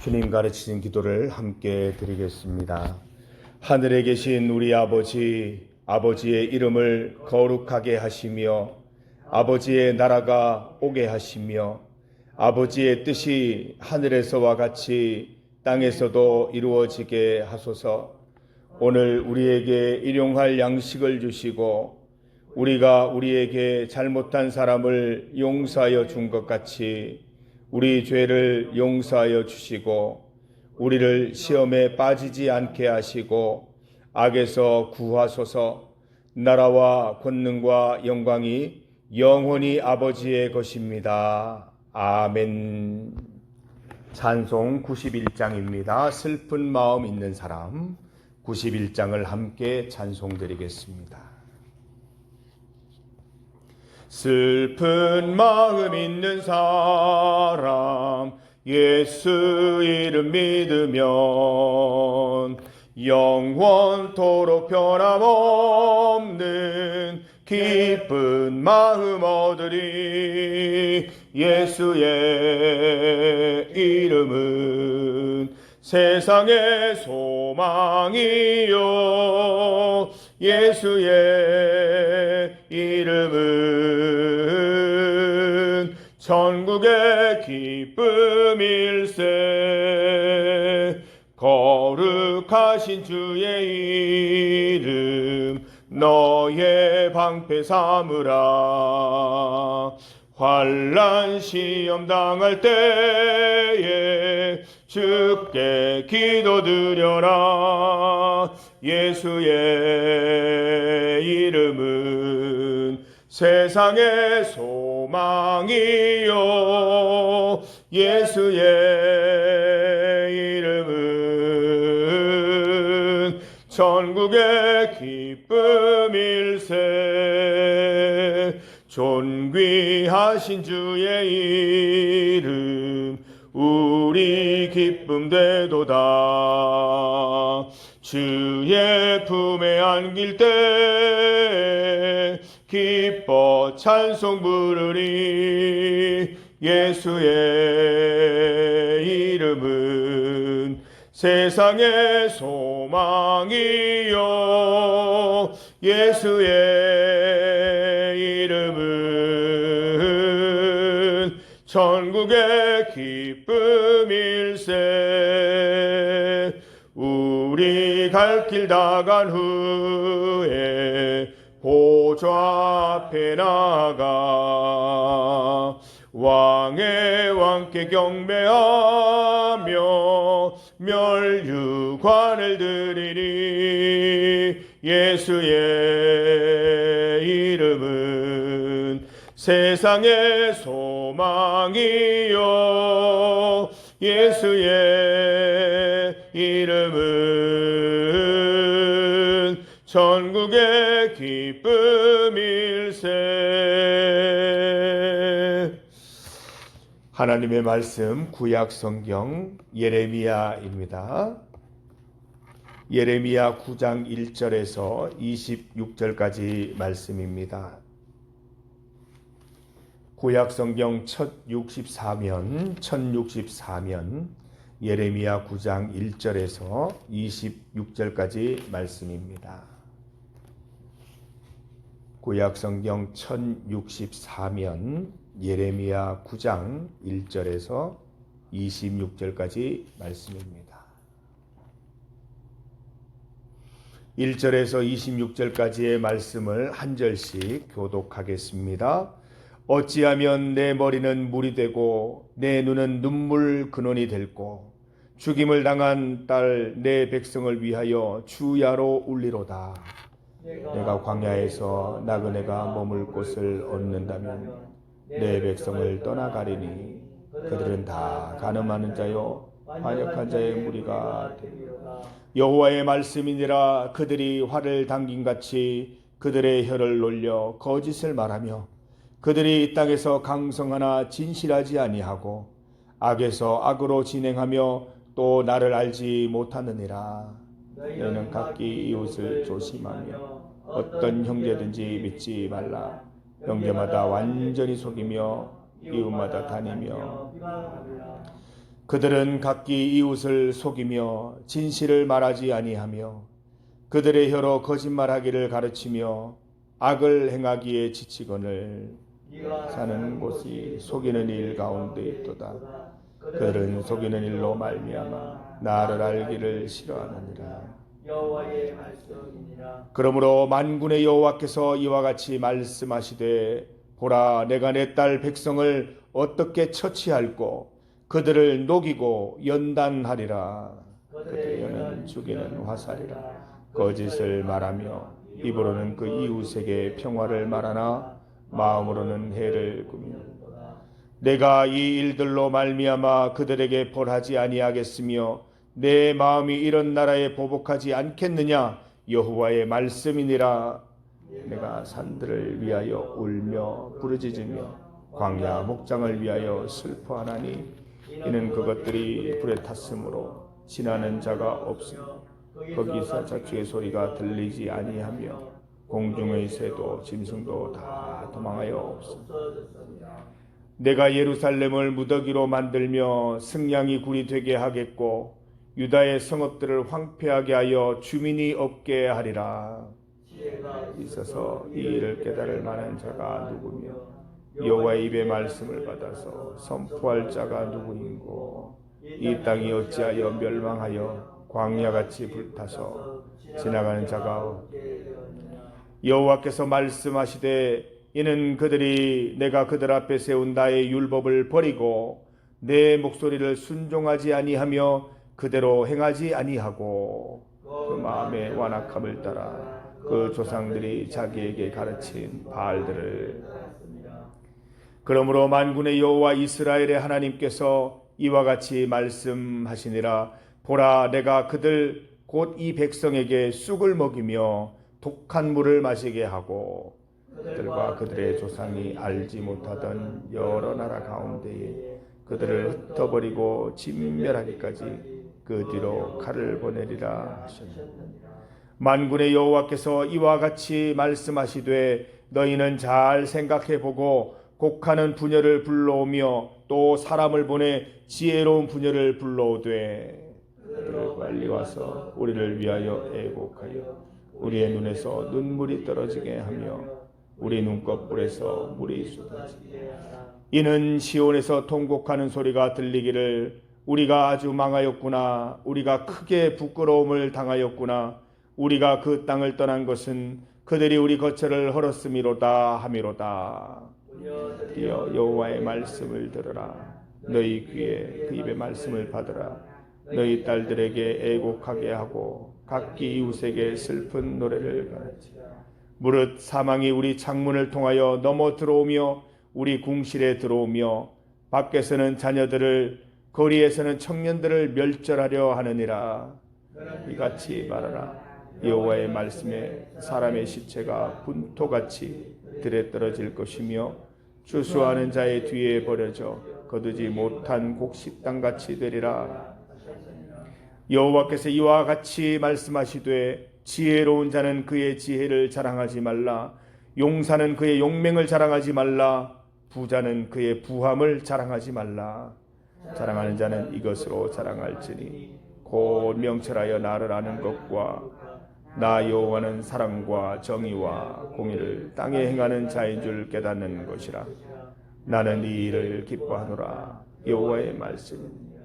주님 가르치신 기도를 함께 드리겠습니다. 하늘에 계신 우리 아버지, 아버지의 이름을 거룩하게 하시며 아버지의 나라가 오게 하시며 아버지의 뜻이 하늘에서와 같이 땅에서도 이루어지게 하소서. 오늘 우리에게 일용할 양식을 주시고 우리가 우리에게 잘못한 사람을 용서하여 준 것 같이 우리 죄를 용서하여 주시고 우리를 시험에 빠지지 않게 하시고 악에서 구하소서. 나라와 권능과 영광이 영원히 아버지의 것입니다. 아멘. 찬송 91장입니다. 슬픈 마음 있는 사람 91장을 함께 찬송드리겠습니다. 슬픈 마음 있는 사람 예수 이름 믿으면 영원토록 변함없는 기쁜 마음 얻으리. 예수의 이름은 세상의 소망이요 예수의 이름은 천국의 기쁨일세. 거룩하신 주의 이름 너의 방패 삼으라. 환난 시험 당할 때에 주께 기도드려라. 예수의 이름은 세상의 소망이요 예수의 이름은 천국의 기쁨일세. 존귀하신 주의 이름 우리 기쁨 되도다. 주의 품에 안길 때 기뻐 찬송 부르리. 예수의 이름은 세상의 소망이요 예수의 이름은 천국의 기쁨일세. 우리 갈 길 다 간 후에 보좌 앞에 나가 왕의 왕께 경배하며 멸류관을 드리리. 예수의 이름은 세상의 소망이요 예수의 이름은 천국의 기쁨일세. 하나님의 말씀 구약 성경 예레미야입니다. 예레미야 9장 1절에서 26절까지 말씀입니다. 구약 성경 첫 1064면 예레미야 9장 1절에서 26절까지 말씀입니다. 구약 성경 1064면 예레미야 9장 1절에서 26절까지 말씀입니다. 1절에서 26절까지의 말씀을 한 절씩 교독하겠습니다. 어찌하면 내 머리는 물이 되고 내 눈은 눈물 근원이 될고 죽임을 당한 딸 내 백성을 위하여 주야로 울리로다. 내가 광야에서 나그네가 머물 곳을 얻는다면 내 백성을 떠나가리니 그들은 다 간음하는 자요 반역한 자의 무리가 되리로다. 여호와의 말씀이니라. 그들이 활을 당김같이 그들의 혀를 놀려 거짓을 말하며 그들이 이 땅에서 강성하나 진실하지 아니하고 악에서 악으로 진행하며 또 나를 알지 못하느니라. 너희는 각기 이웃을 조심하며 어떤 형제든지 믿지 말라. 형제마다 완전히 속이며 이웃마다 다니며 그들은 각기 이웃을 속이며 진실을 말하지 아니하며 그들의 혀로 거짓말하기를 가르치며 악을 행하기에 지치거늘 사는 곳이 속이는 일 가운데 있도다. 그들은 속이는 일로 말미암아 나를 알기를 싫어하느니라. 여호와의 말씀이니라. 그러므로 만군의 여호와께서 이와 같이 말씀하시되 보라 내가 내 딸 백성을 어떻게 처치할꼬 그들을 녹이고 연단하리라. 그들의 혀는 죽이는 화살이라. 거짓을 말하며 입으로는 그 이웃에게 평화를 말하나 마음으로는 해를 꾸미는도다. 내가 이 일들로 말미암아 그들에게 벌하지 아니하겠으며 내 마음이 이런 나라에 보복하지 않겠느냐. 여호와의 말씀이니라. 내가 산들을 위하여 울며 부르짖으며 광야 목장을 위하여 슬퍼하나니 이는 그것들이 불에 탔으므로 지나는 자가 없으며 거기서 자축의 소리가 들리지 아니하며 공중의 새도 짐승도 다 도망하여 없으며 내가 예루살렘을 무더기로 만들며 승냥이 굴이 되게 하겠고 유다의 성읍들을 황폐하게 하여 주민이 없게 하리라. 있어서 이 일을 깨달을 만한 자가 누구며 여호와의 입의 말씀을 받아서 선포할 자가 누구인고 이 땅이 어찌하여 멸망하여 광야같이 불타서 지나가는 자가 없게. 여호와께서 말씀하시되 이는 그들이 내가 그들 앞에 세운 나의 율법을 버리고 내 목소리를 순종하지 아니하며 그대로 행하지 아니하고 그 마음의 완악함을 따라 그 조상들이 자기에게 가르친 바알들을. 그러므로 만군의 여호와 이스라엘의 하나님께서 이와 같이 말씀하시니라. 보라 내가 그들 곧 이 백성에게 쑥을 먹이며 독한 물을 마시게 하고 그들과 그들의 조상이 알지 못하던 여러 나라 가운데에 그들을 흩어버리고 진멸하기까지 그 뒤로 칼을 보내리라 하셨느니라. 만군의 여호와께서 이와 같이 말씀하시되 너희는 잘 생각해보고 곡하는 부녀를 불러오며 또 사람을 보내 지혜로운 부녀를 불러오되 그들을 빨리 와서 우리를 위하여 애곡하여 우리의 눈에서 눈물이 떨어지게 하며 우리 눈꺼풀에서 물이 쏟아지게 하라. 이는 시온에서 통곡하는 소리가 들리기를 우리가 아주 망하였구나. 우리가 크게 부끄러움을 당하였구나. 우리가 그 땅을 떠난 것은 그들이 우리 거처를 헐었음이로다 함이로다. 드디어 여호와의 말씀을 들으라. 너희 귀에 그 입의 말씀을 받으라. 너희 딸들에게 애곡하게 하고 각기 이웃에게 슬픈 노래를 가르치라. 무릇 사망이 우리 창문을 통하여 넘어 들어오며 우리 궁실에 들어오며 밖에서는 자녀들을 거리에서는 청년들을 멸절하려 하느니라. 이같이 말하라. 여호와의 말씀에 사람의 시체가 분토같이 들에 떨어질 것이며 추수하는 자의 뒤에 버려져 거두지 못한 곡식당같이 되리라. 여호와께서 이와 같이 말씀하시되 지혜로운 자는 그의 지혜를 자랑하지 말라. 용사는 그의 용맹을 자랑하지 말라. 부자는 그의 부함을 자랑하지 말라. 자랑하는 자는 이것으로 자랑할지니 곧 명철하여 나를 아는 것과 나 여호와는 사랑과 정의와 공의를 땅에 행하는 자인 줄 깨닫는 것이라. 나는 이 일을 기뻐하노라. 여호와의 말씀이니라.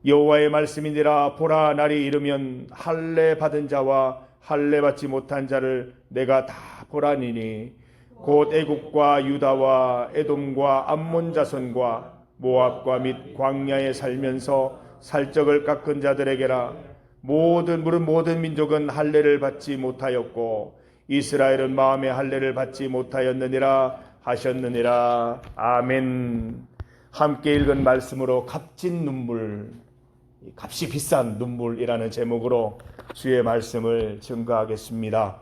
여호와의 말씀이니라. 보라 날이 이르면 할례 받은 자와 할례 받지 못한 자를 내가 다 보라니니 곧 애굽과 유다와 에돔과 암몬 자손과 모압과 및 광야에 살면서 살적을 깎은 자들에게라. 모든 민족은 할례를 받지 못하였고 이스라엘은 마음의 할례를 받지 못하였느니라 하셨느니라. 아멘. 함께 읽은 말씀으로 값진 눈물, 값이 비싼 눈물이라는 제목으로 주의 말씀을 증거하겠습니다.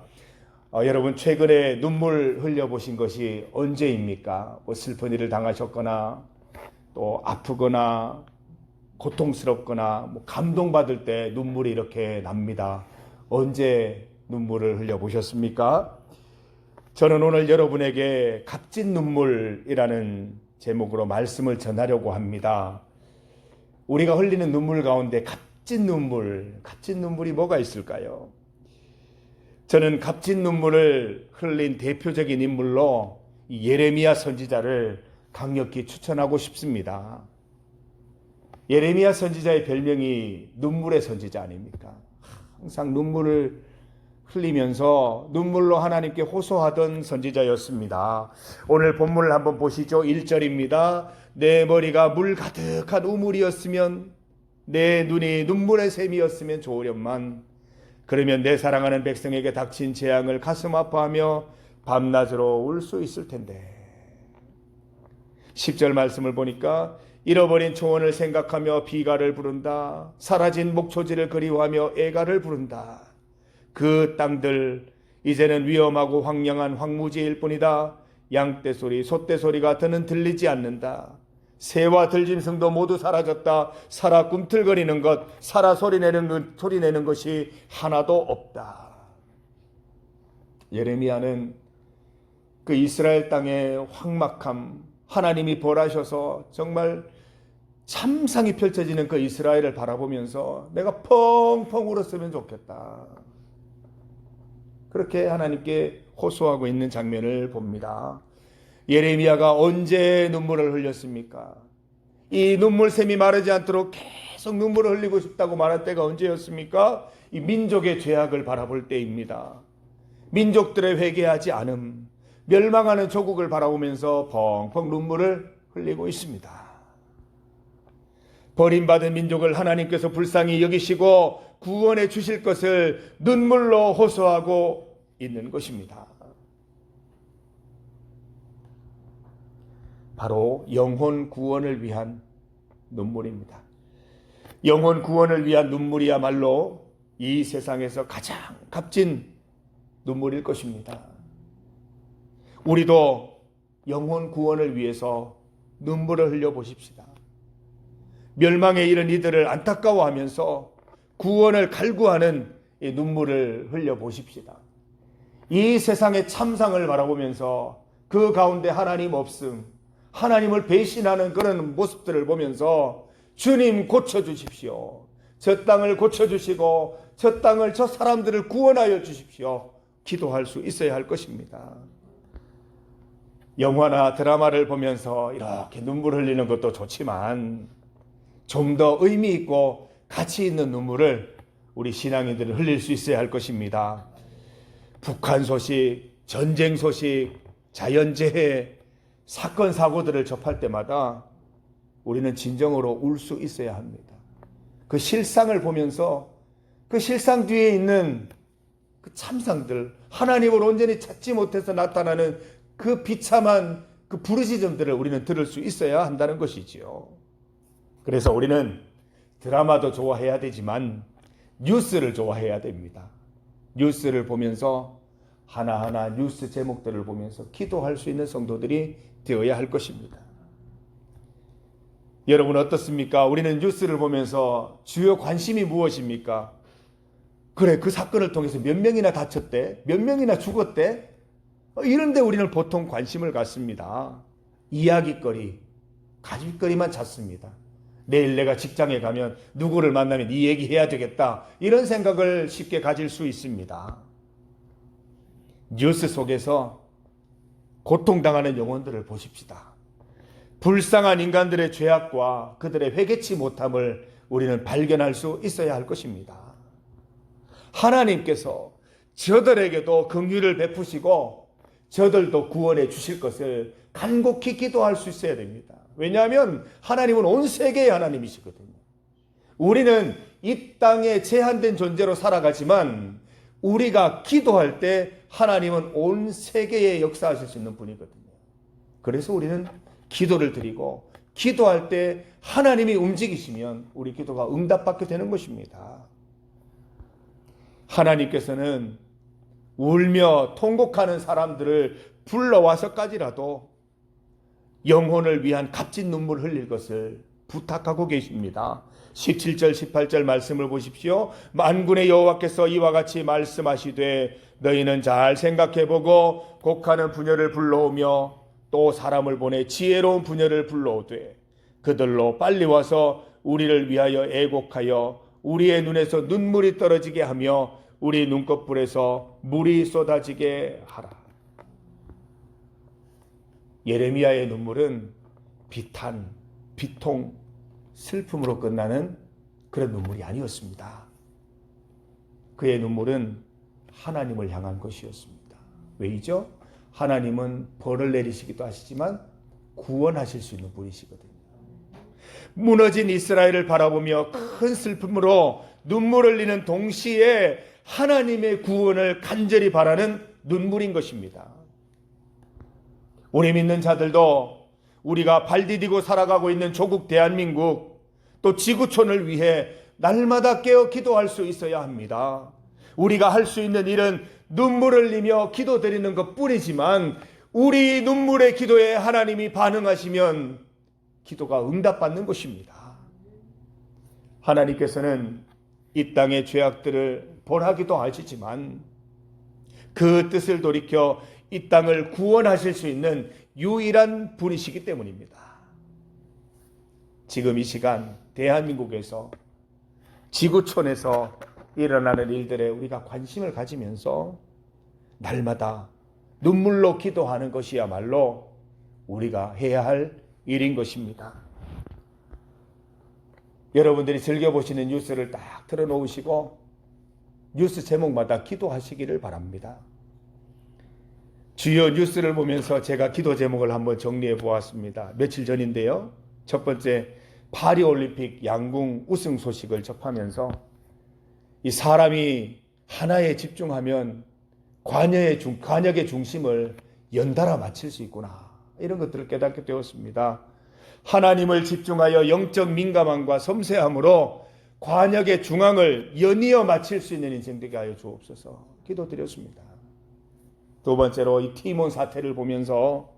여러분 최근에 눈물 흘려보신 것이 언제입니까? 슬픈 일을 당하셨거나 또 아프거나 고통스럽거나 감동받을 때 눈물이 이렇게 납니다. 언제 눈물을 흘려보셨습니까? 저는 오늘 여러분에게 값진 눈물이라는 제목으로 말씀을 전하려고 합니다. 우리가 흘리는 눈물 가운데 값진 눈물이 뭐가 있을까요? 저는 값진 눈물을 흘린 대표적인 인물로 이 예레미야 선지자를 강력히 추천하고 싶습니다. 예레미야 선지자의 별명이 눈물의 선지자 아닙니까? 항상 눈물을 흘리면서 눈물로 하나님께 호소하던 선지자였습니다. 오늘 본문을 한번 보시죠. 1절입니다. 내 머리가 물 가득한 우물이었으면, 내 눈이 눈물의 샘이었으면 좋으련만, 그러면 내 사랑하는 백성에게 닥친 재앙을 가슴 아파하며 밤낮으로 울 수 있을 텐데. 10절 말씀을 보니까 잃어버린 초원을 생각하며 비가를 부른다. 사라진 목초지를 그리워하며 애가를 부른다. 그 땅들 이제는 위험하고 황량한 황무지일 뿐이다. 양떼 소리, 소떼 소리가 더는 들리지 않는다. 새와 들짐승도 모두 사라졌다. 살아 꿈틀거리는 것, 살아 소리내는 것이 하나도 없다. 예레미야는 그 이스라엘 땅의 황막함, 하나님이 벌하셔서 정말 참상이 펼쳐지는 그 이스라엘을 바라보면서 내가 펑펑 울었으면 좋겠다. 그렇게 하나님께 호소하고 있는 장면을 봅니다. 예레미야가 언제 눈물을 흘렸습니까? 이 눈물샘이 마르지 않도록 계속 눈물을 흘리고 싶다고 말할 때가 언제였습니까? 이 민족의 죄악을 바라볼 때입니다. 민족들의 회개하지 않음, 멸망하는 조국을 바라보면서 펑펑 눈물을 흘리고 있습니다. 버림받은 민족을 하나님께서 불쌍히 여기시고 구원해 주실 것을 눈물로 호소하고 있는 것입니다. 바로 영혼 구원을 위한 눈물입니다. 영혼 구원을 위한 눈물이야말로 이 세상에서 가장 값진 눈물일 것입니다. 우리도 영혼 구원을 위해서 눈물을 흘려 보십시다. 멸망에 이른 이들을 안타까워하면서 구원을 갈구하는 이 눈물을 흘려 보십시다. 이 세상의 참상을 바라보면서 그 가운데 하나님 없음, 하나님을 배신하는 그런 모습들을 보면서 주님 고쳐주십시오. 저 땅을 고쳐주시고 저 땅을, 저 사람들을 구원하여 주십시오. 기도할 수 있어야 할 것입니다. 영화나 드라마를 보면서 이렇게 눈물 흘리는 것도 좋지만 좀 더 의미 있고 가치 있는 눈물을 우리 신앙인들은 흘릴 수 있어야 할 것입니다. 북한 소식, 전쟁 소식, 자연재해, 사건 사고들을 접할 때마다 우리는 진정으로 울 수 있어야 합니다. 그 실상을 보면서 그 실상 뒤에 있는 그 참상들, 하나님을 온전히 찾지 못해서 나타나는 그 비참한 그 부르짖음들을 우리는 들을 수 있어야 한다는 것이지요. 그래서 우리는 드라마도 좋아해야 되지만 뉴스를 좋아해야 됩니다. 뉴스를 보면서 하나하나 뉴스 제목들을 보면서 기도할 수 있는 성도들이 되어야 할 것입니다. 여러분 어떻습니까? 우리는 뉴스를 보면서 주요 관심이 무엇입니까? 그래, 그 사건을 통해서 몇 명이나 다쳤대? 몇 명이나 죽었대? 이런 데 우리는 보통 관심을 갖습니다. 이야기거리, 가짓거리만 찾습니다. 내일 내가 직장에 가면 누구를 만나면 이 얘기해야 되겠다, 이런 생각을 쉽게 가질 수 있습니다. 뉴스 속에서 고통당하는 영혼들을 보십시다. 불쌍한 인간들의 죄악과 그들의 회개치 못함을 우리는 발견할 수 있어야 할 것입니다. 하나님께서 저들에게도 긍휼을 베푸시고 저들도 구원해 주실 것을 간곡히 기도할 수 있어야 됩니다. 왜냐하면 하나님은 온 세계의 하나님이시거든요. 우리는 이 땅에 제한된 존재로 살아가지만 우리가 기도할 때 하나님은 온 세계에 역사하실 수 있는 분이거든요. 그래서 우리는 기도를 드리고 기도할 때 하나님이 움직이시면 우리 기도가 응답받게 되는 것입니다. 하나님께서는 울며 통곡하는 사람들을 불러와서까지라도 영혼을 위한 값진 눈물 흘릴 것을 부탁하고 계십니다. 17절 18절 말씀을 보십시오. 만군의 여호와께서 이와 같이 말씀하시되 너희는 잘 생각해보고 곡하는 부녀를 불러오며 또 사람을 보내 지혜로운 부녀를 불러오되 그들로 빨리 와서 우리를 위하여 애곡하여 우리의 눈에서 눈물이 떨어지게 하며 우리 눈꺼풀에서 물이 쏟아지게 하라. 예레미야의 눈물은 비탄, 비통, 슬픔으로 끝나는 그런 눈물이 아니었습니다. 그의 눈물은 하나님을 향한 것이었습니다. 왜이죠? 하나님은 벌을 내리시기도 하시지만 구원하실 수 있는 분이시거든요. 무너진 이스라엘을 바라보며 큰 슬픔으로 눈물을 흘리는 동시에 하나님의 구원을 간절히 바라는 눈물인 것입니다. 우리 믿는 자들도 우리가 발 디디고 살아가고 있는 조국 대한민국 또 지구촌을 위해 날마다 깨어 기도할 수 있어야 합니다. 우리가 할 수 있는 일은 눈물을 흘리며 기도드리는 것뿐이지만 우리 눈물의 기도에 하나님이 반응하시면 기도가 응답받는 것입니다. 하나님께서는 이 땅의 죄악들을 벌하기도 하시지만 그 뜻을 돌이켜 이 땅을 구원하실 수 있는 유일한 분이시기 때문입니다. 지금 이 시간 대한민국에서 지구촌에서 일어나는 일들에 우리가 관심을 가지면서 날마다 눈물로 기도하는 것이야말로 우리가 해야 할 일인 것입니다. 여러분들이 즐겨보시는 뉴스를 딱 틀어놓으시고 뉴스 제목마다 기도하시기를 바랍니다. 주요 뉴스를 보면서 제가 기도 제목을 한번 정리해 보았습니다. 며칠 전인데요. 첫 번째, 파리올림픽 양궁 우승 소식을 접하면서 이 사람이 하나에 집중하면 관역의 중심을 연달아 맞출 수 있구나. 이런 것들을 깨닫게 되었습니다. 하나님을 집중하여 영적 민감함과 섬세함으로 관역의 중앙을 연이어 맞출 수 있는 인생 되게 하여 주옵소서 기도드렸습니다. 두 번째로 이 티몬 사태를 보면서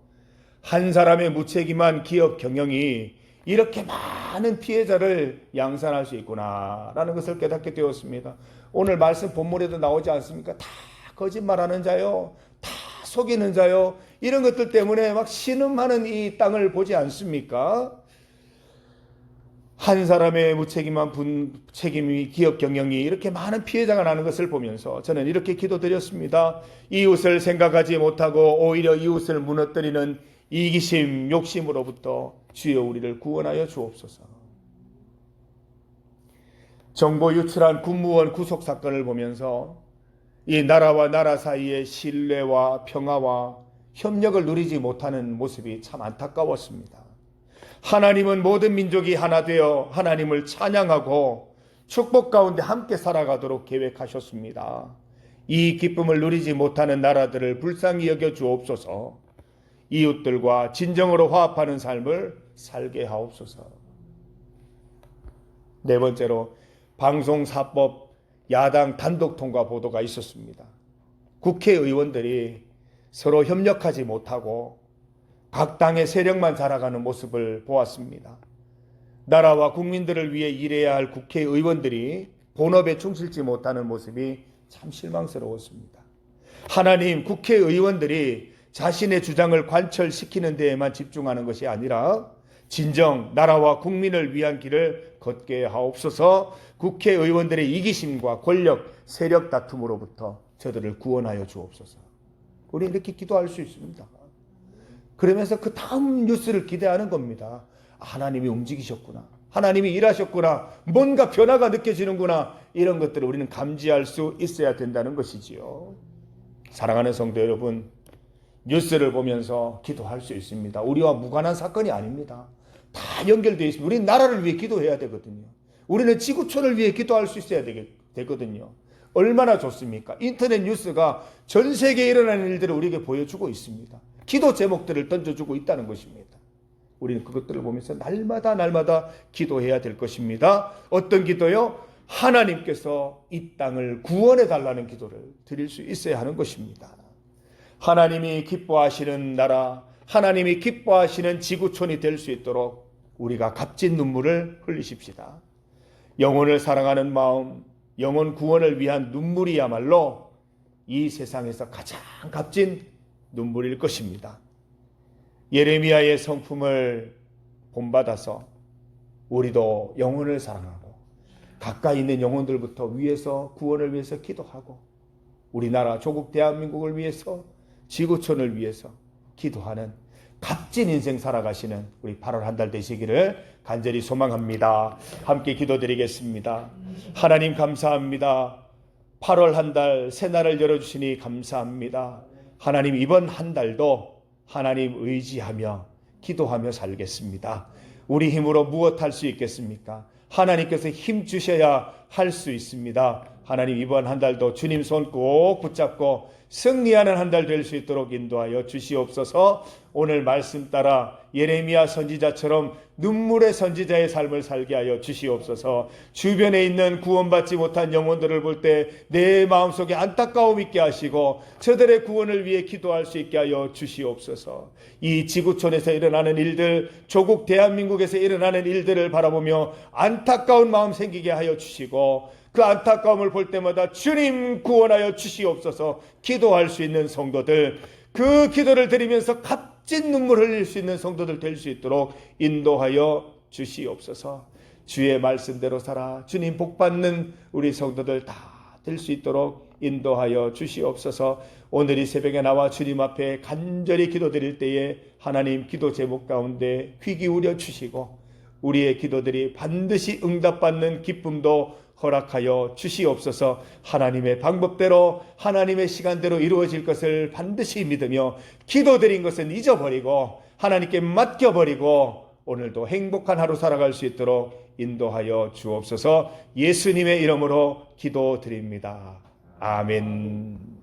한 사람의 무책임한 기업 경영이 이렇게 많은 피해자를 양산할 수 있구나라는 것을 깨닫게 되었습니다. 오늘 말씀 본문에도 나오지 않습니까? 다 거짓말하는 자요, 다 속이는 자요, 이런 것들 때문에 막 신음하는 이 땅을 보지 않습니까? 한 사람의 무책임한 책임이 기업 경영이 이렇게 많은 피해자가 나는 것을 보면서 저는 이렇게 기도드렸습니다. 이웃을 생각하지 못하고 오히려 이웃을 무너뜨리는 이기심, 욕심으로부터 주여 우리를 구원하여 주옵소서. 정보 유출한 군무원 구속 사건을 보면서 이 나라와 나라 사이의 신뢰와 평화와 협력을 누리지 못하는 모습이 참 안타까웠습니다. 하나님은 모든 민족이 하나 되어 하나님을 찬양하고 축복 가운데 함께 살아가도록 계획하셨습니다. 이 기쁨을 누리지 못하는 나라들을 불쌍히 여겨 주옵소서. 이웃들과 진정으로 화합하는 삶을 살게 하옵소서. 네 번째로 방송사법 야당 단독 통과 보도가 있었습니다. 국회의원들이 서로 협력하지 못하고 각 당의 세력만 자라가는 모습을 보았습니다. 나라와 국민들을 위해 일해야 할 국회의원들이 본업에 충실지 못하는 모습이 참 실망스러웠습니다. 하나님, 국회의원들이 자신의 주장을 관철시키는 데에만 집중하는 것이 아니라 진정 나라와 국민을 위한 길을 걷게 하옵소서. 국회의원들의 이기심과 권력, 세력 다툼으로부터 저들을 구원하여 주옵소서. 우리 이렇게 기도할 수 있습니다. 그러면서 그 다음 뉴스를 기대하는 겁니다. 하나님이 움직이셨구나. 하나님이 일하셨구나. 뭔가 변화가 느껴지는구나. 이런 것들을 우리는 감지할 수 있어야 된다는 것이지요. 사랑하는 성도 여러분, 뉴스를 보면서 기도할 수 있습니다. 우리와 무관한 사건이 아닙니다. 다 연결되어 있습니다. 우리는 나라를 위해 기도해야 되거든요. 우리는 지구촌을 위해 기도할 수 있어야 되거든요. 얼마나 좋습니까? 인터넷 뉴스가 전 세계에 일어나는 일들을 우리에게 보여주고 있습니다. 기도 제목들을 던져주고 있다는 것입니다. 우리는 그것들을 보면서 날마다 기도해야 될 것입니다. 어떤 기도요? 하나님께서 이 땅을 구원해 달라는 기도를 드릴 수 있어야 하는 것입니다. 하나님이 기뻐하시는 나라, 하나님이 기뻐하시는 지구촌이 될 수 있도록 우리가 값진 눈물을 흘리십시다. 영혼을 사랑하는 마음, 영혼 구원을 위한 눈물이야말로 이 세상에서 가장 값진 눈물일 것입니다. 예레미야의 성품을 본받아서 우리도 영혼을 사랑하고 가까이 있는 영혼들부터 위해서 구원을 위해서 기도하고 우리나라 조국 대한민국을 위해서 지구촌을 위해서 기도하는 값진 인생 살아가시는 우리 8월 한 달 되시기를 간절히 소망합니다. 함께 기도드리겠습니다. 하나님 감사합니다. 8월 한 달 새날을 열어주시니 감사합니다. 하나님 이번 한 달도 하나님 의지하며 기도하며 살겠습니다. 우리 힘으로 무엇 할 수 있겠습니까? 하나님께서 힘 주셔야 할 수 있습니다. 하나님 이번 한 달도 주님 손 꼭 붙잡고 승리하는 한 달 될 수 있도록 인도하여 주시옵소서. 오늘 말씀 따라 예레미야 선지자처럼 눈물의 선지자의 삶을 살게 하여 주시옵소서. 주변에 있는 구원받지 못한 영혼들을 볼 때 내 마음속에 안타까움 있게 하시고 저들의 구원을 위해 기도할 수 있게 하여 주시옵소서. 이 지구촌에서 일어나는 일들, 조국 대한민국에서 일어나는 일들을 바라보며 안타까운 마음 생기게 하여 주시고 그 안타까움을 볼 때마다 주님 구원하여 주시옵소서. 기도할 수 있는 성도들, 그 기도를 드리면서 값진 눈물 흘릴 수 있는 성도들 될 수 있도록 인도하여 주시옵소서. 주의 말씀대로 살아 주님 복받는 우리 성도들 다 될 수 있도록 인도하여 주시옵소서. 오늘 이 새벽에 나와 주님 앞에 간절히 기도드릴 때에 하나님 기도 제목 가운데 귀 기울여 주시고 우리의 기도들이 반드시 응답받는 기쁨도 허락하여 주시옵소서. 하나님의 방법대로 하나님의 시간대로 이루어질 것을 반드시 믿으며 기도드린 것은 잊어버리고 하나님께 맡겨버리고 오늘도 행복한 하루 살아갈 수 있도록 인도하여 주옵소서. 예수님의 이름으로 기도드립니다. 아멘.